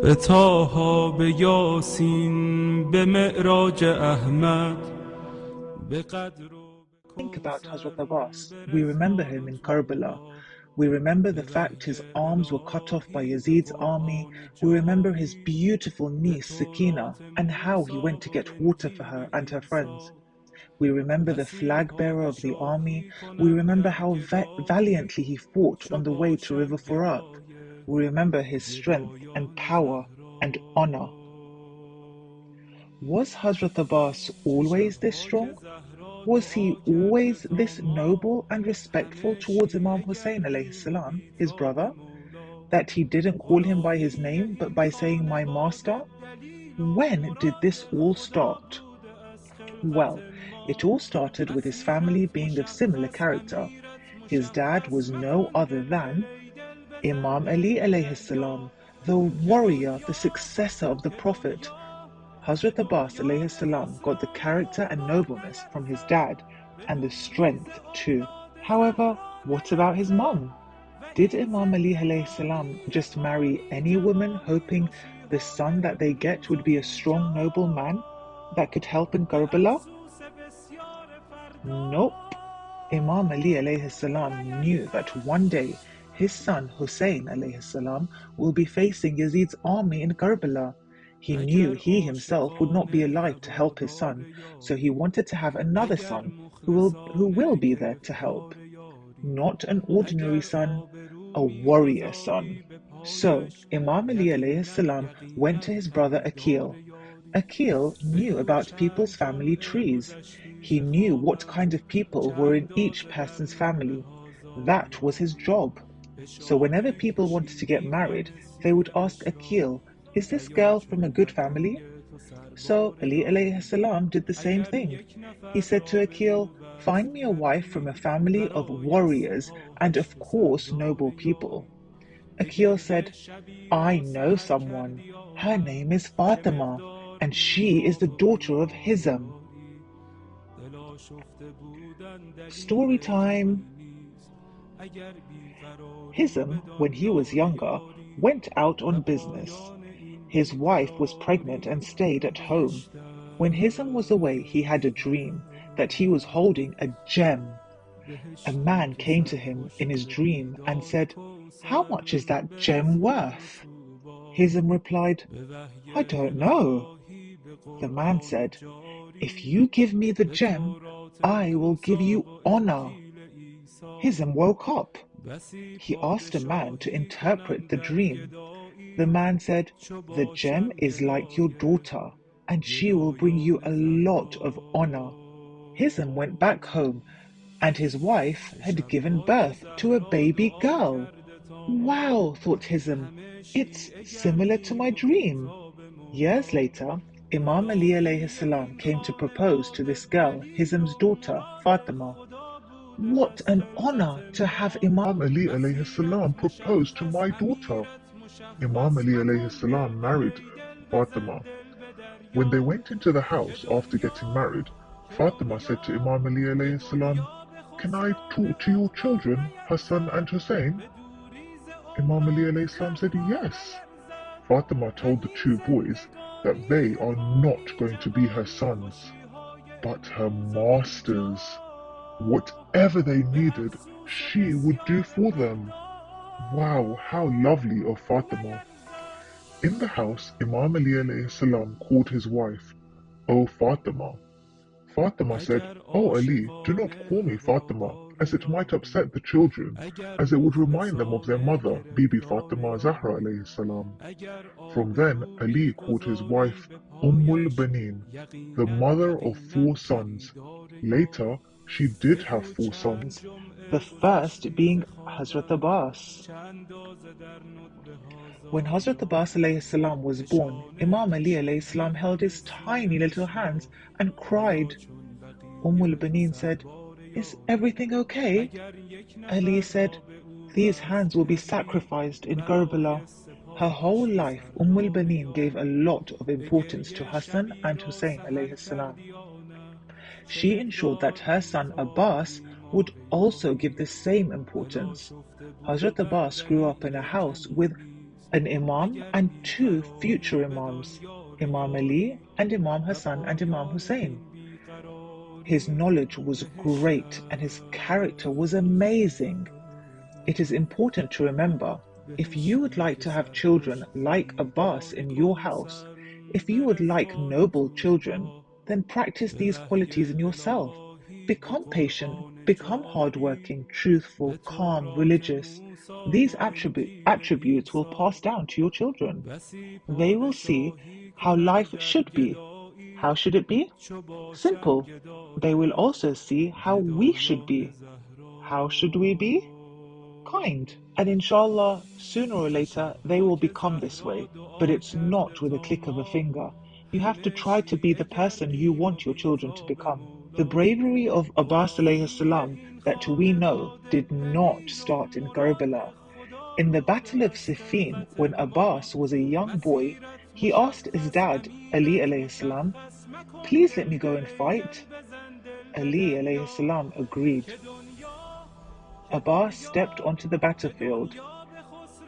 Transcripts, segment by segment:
به طه به یاسین به معراج احمد به قدر و Think about Hazrat Abbas. We remember him in Karbala. We remember the fact his arms were cut off by Yazid's army. We remember his beautiful niece Sakina and how he went to get water for her and her friends. We remember the flag bearer of the army. We remember how valiantly he fought on the way to River Furat. We remember his strength and power and honor. Was Hazrat Abbas always this strong? Was he always this noble and respectful towards Imam Hussein alayhi salam, his brother, that he didn't call him by his name but by saying my master? When did this all start? Well, it all started with his family being of similar character. His dad was no other than Imam Ali alayhi salam, the warrior, the successor of the Prophet. Hazrat Abbas alayhi salam got the character and nobleness from his dad and the strength too. However, what about his mum? Did Imam Ali alayhi salam just marry any woman hoping the son that they get would be a strong noble man that could help in Karbala? Nope. Imam Ali alayhi salam knew that one day his son Hussein alayhi salam will be facing Yazid's army in Karbala. He knew he himself would not be alive to help his son, so he wanted to have another son who will be there to help. Not an ordinary son, a warrior son. So Imam Ali alayhi salam went to his brother Akil. Akil knew about people's family trees. He knew what kind of people were in each person's family. That was his job. So whenever people wanted to get married, they would ask Akil, is this girl from a good family? So Ali alayhi salam did the same thing. He said to Akil, find me a wife from a family of warriors and of course noble people. Akil said, I know someone. Her name is Fatima, and she is the daughter of Hizam. Story time. Hizam, when he was younger, went out on business. His wife was pregnant and stayed at home. When Hizam was away, he had a dream that he was holding a gem. A man came to him in his dream and said, how much is that gem worth? Hizam replied, I don't know. The man said, if you give me the gem, I will give you honor. Hizam woke up. He asked a man to interpret the dream. The man said, the gem is like your daughter, and she will bring you a lot of honor. Hizam went back home, and his wife had given birth to a baby girl. Wow, thought Hizam, it's similar to my dream. Years later, Imam Ali alayhi salam came to propose to this girl, Hizam's daughter, Fatima. What an honor to have Imam Ali alayhi salam propose to my daughter. Imam Ali alayhi salam married Fatima. When they went into the house after getting married, Fatima said to Imam Ali alayhi salam, can I talk to your children, Hassan and Hussein? Imam Ali alayhi salam said yes. Fatima told the two boys that they are not going to be her sons, but her masters. Whatever they needed, she would do for them. Wow, how lovely of Fatima. In the house, Imam Ali alayhi salam called his wife, O Fatima. Fatima said, O Ali, do not call me Fatima, as it might upset the children, as it would remind them of their mother, Bibi Fatima Zahra alayhi salam. From then, Ali called his wife Ummul Banin, the mother of 4 sons. Later, she did have 4 sons, the first being Hazrat Abbas. When Hazrat Abbas alayhi salam was born, Imam Ali alayhi salam held his tiny little hands and cried. Ummul Banin said, is everything okay? Ali said, these hands will be sacrificed in Karbala. Her whole life, Banin gave a lot of importance to Hassan and Hussein alayhi salam. She ensured that her son Abbas would also give the same importance. Hazrat Abbas grew up in a house with an Imam and two future Imams, Imam Ali and Imam Hassan and Imam Hussein. His knowledge was great and his character was amazing. It is important to remember, if you would like to have children like Abbas in your house, if you would like noble children, then practice these qualities in yourself. Become patient, become hardworking, truthful, calm, religious. These attributes will pass down to your children. They will see how life should be. How should it be? Simple. They will also see how we should be. How should we be? Kind. And inshallah, sooner or later, they will become this way. But it's not with a click of a finger. You have to try to be the person you want your children to become. The bravery of Abbas alayhi salam that we know did not start in Karbala. In the Battle of Siffin, when Abbas was a young boy, he asked his dad, Ali alayhi salam, "Please let me go and fight." Ali alayhi salam agreed. Abbas stepped onto the battlefield.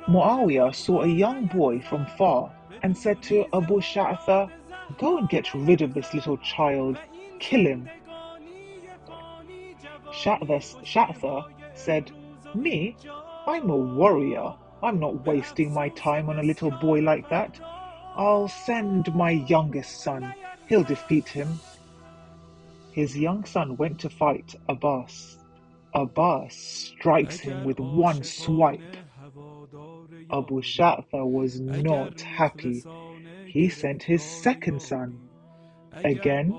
Muawiyah saw a young boy from far and said to Abu Sha'tha, "Go and get rid of this little child. Kill him." Sha'tha said, "Me? I'm a warrior. I'm not wasting my time on a little boy like that. I'll send my youngest son. He'll defeat him." His young son went to fight Abbas. Abbas strikes him with one swipe. Abu Sha'tha was not happy. He sent his second son. Again,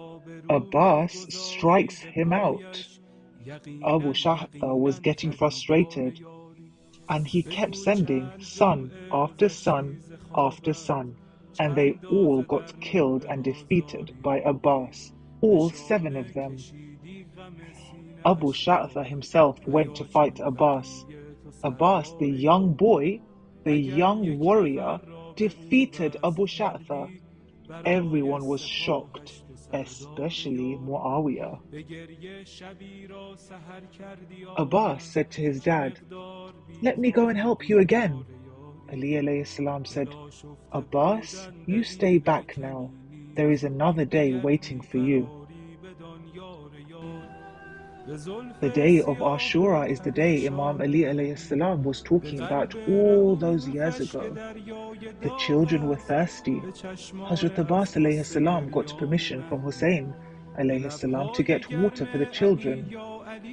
Abbas strikes him out. Abu Sha'tha was getting frustrated, and he kept sending son after son after son, and they all got killed and defeated by Abbas, all 7 of them. Abu Sha'tha himself went to fight Abbas. Abbas, the young boy, the young warrior, defeated Abu Sha'tha. Everyone was shocked, especially Muawiyah. Abbas said to his dad, "Let me go and help you again." Ali alayhi salam said, "Abbas, you stay back now. There is another day waiting for you." The day of Ashura is the day Imam Ali alayhi salam was talking about all those years ago. The children were thirsty. Hazrat Abbas alayhi salam got permission from Hussein alayhi salam to get water for the children.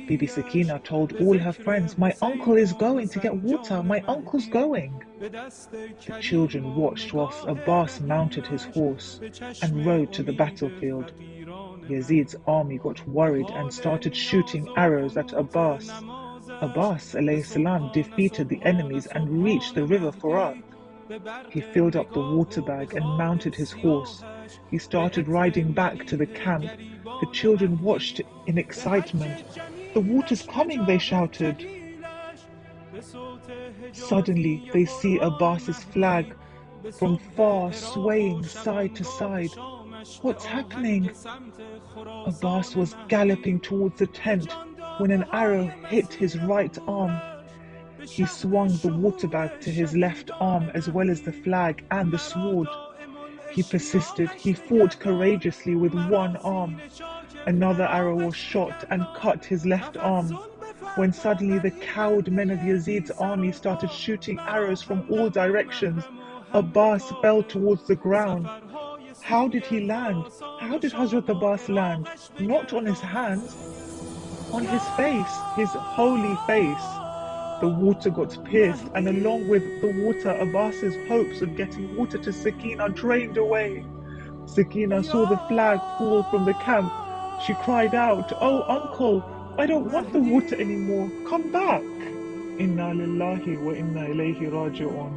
Bibi Sakina told all her friends, "My uncle is going to get water, my uncle's going." The children watched whilst Abbas mounted his horse and rode to the battlefield. Yazid's army got worried and started shooting arrows at Abbas. Abbas alayhi salam defeated the enemies and reached the river Furat. He filled up the water bag and mounted his horse. He started riding back to the camp. The children watched in excitement. "The water's coming," they shouted. Suddenly, they see Abbas's flag from far swaying side to side. What's happening? Abbas was galloping towards the tent when an arrow hit his right arm. He swung the water bag to his left arm as well as the flag and the sword. He persisted. He fought courageously with one arm. Another arrow was shot and cut his left arm, when suddenly the cowed men of Yazid's army started shooting arrows from all directions. Abbas fell towards the ground. How did he land? How did Hazrat Abbas land? Not on his hands, on his face, his holy face. The water got pierced, and along with the water, Abbas's hopes of getting water to Sakina drained away. Sakina saw the flag fall from the camp. She cried out, "Oh, uncle, I don't want the water anymore. Come back." Inna lillahi wa inna ilayhi raji'un.